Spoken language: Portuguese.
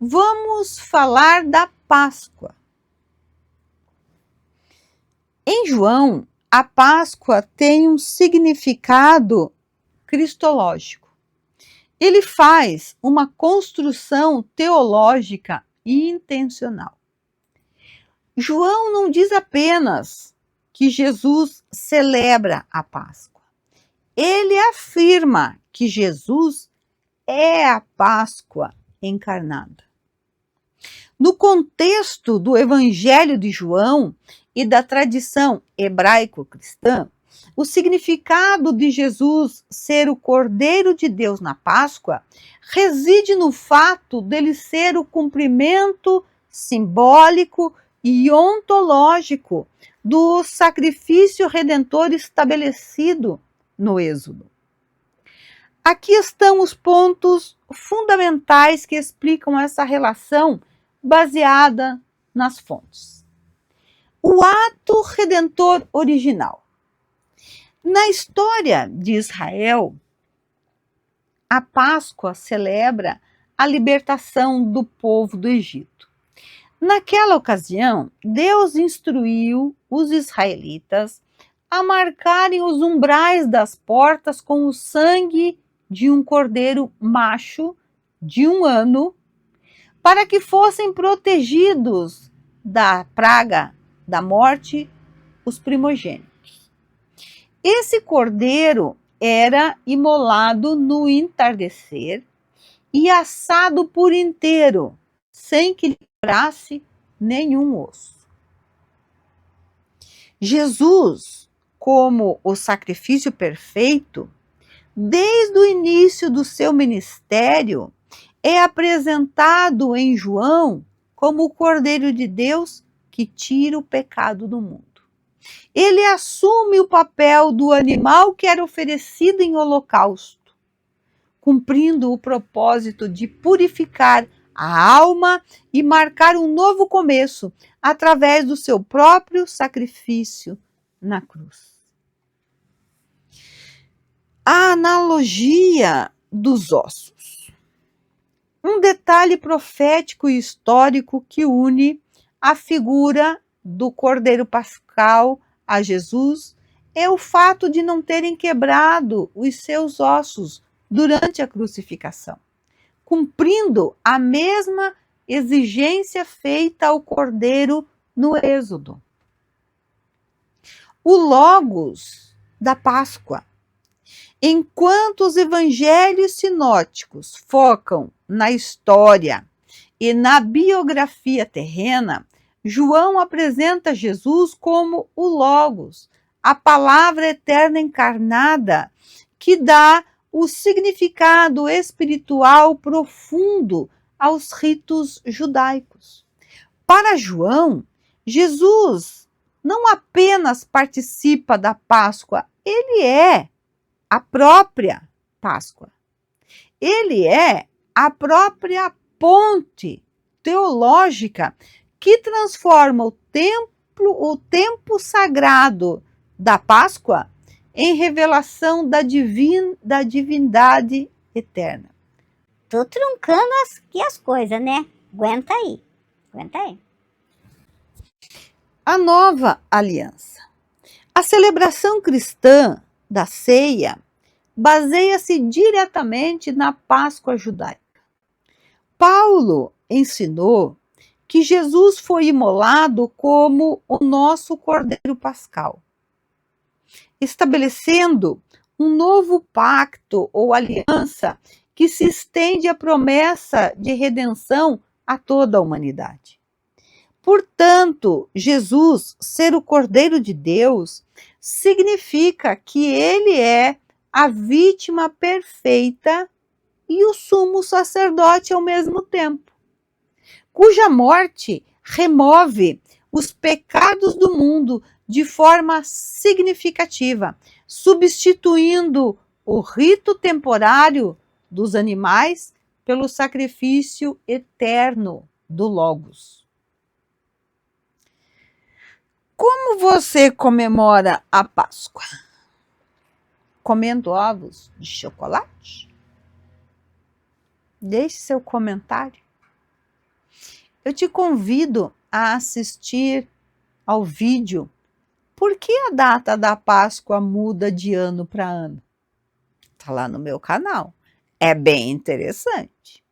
Vamos falar da Páscoa. Em João, a Páscoa tem um significado cristológico. Ele faz uma construção teológica intencional. João não diz apenas que Jesus celebra a Páscoa. Ele afirma que Jesus é a Páscoa encarnada. No contexto do Evangelho de João e da tradição hebraico-cristã, o significado de Jesus ser o Cordeiro de Deus na Páscoa reside no fato dele ser o cumprimento simbólico e ontológico do sacrifício redentor estabelecido no Êxodo. Aqui estão os pontos fundamentais que explicam essa relação baseada nas fontes. O ato redentor original. Na história de Israel, a Páscoa celebra a libertação do povo do Egito. Naquela ocasião, Deus instruiu os israelitas a marcarem os umbrais das portas com o sangue de um cordeiro macho de 1 ano, para que fossem protegidos da praga da morte os primogênitos. Esse cordeiro era imolado no entardecer e assado por inteiro, sem que lhe sobrasse nenhum osso. Jesus, como o sacrifício perfeito, desde o início do seu ministério, é apresentado em João como o Cordeiro de Deus que tira o pecado do mundo. Ele assume o papel do animal que era oferecido em holocausto, cumprindo o propósito de purificar a alma e marcar um novo começo através do seu próprio sacrifício na cruz. A analogia dos ossos. Um detalhe profético e histórico que une a figura do Cordeiro Pascal a Jesus é o fato de não terem quebrado os seus ossos durante a crucificação, cumprindo a mesma exigência feita ao Cordeiro no Êxodo. O Logos da Páscoa. Enquanto os evangelhos sinóticos focam na história e na biografia terrena, João apresenta Jesus como o Logos, a palavra eterna encarnada, que dá o significado espiritual profundo aos ritos judaicos. Para João, Jesus não apenas participa da Páscoa, ele é a própria Páscoa. Ele é a própria ponte teológica que transforma o tempo sagrado da Páscoa em revelação da divindade eterna. Tô truncando as coisas, né? Aguenta aí. A nova aliança. A celebração cristã da ceia baseia-se diretamente na Páscoa judaica. Paulo ensinou que Jesus foi imolado como o nosso Cordeiro Pascal, estabelecendo um novo pacto ou aliança que se estende à promessa de redenção a toda a humanidade. Portanto, Jesus ser o Cordeiro de Deus significa que ele é a vítima perfeita e o sumo sacerdote ao mesmo tempo, cuja morte remove os pecados do mundo de forma significativa, substituindo o rito temporário dos animais pelo sacrifício eterno do Logos. Como você comemora a Páscoa? Comendo ovos de chocolate? Deixe seu comentário. Eu te convido a assistir ao vídeo Por que a data da Páscoa muda de ano para ano? Está lá no meu canal. É bem interessante.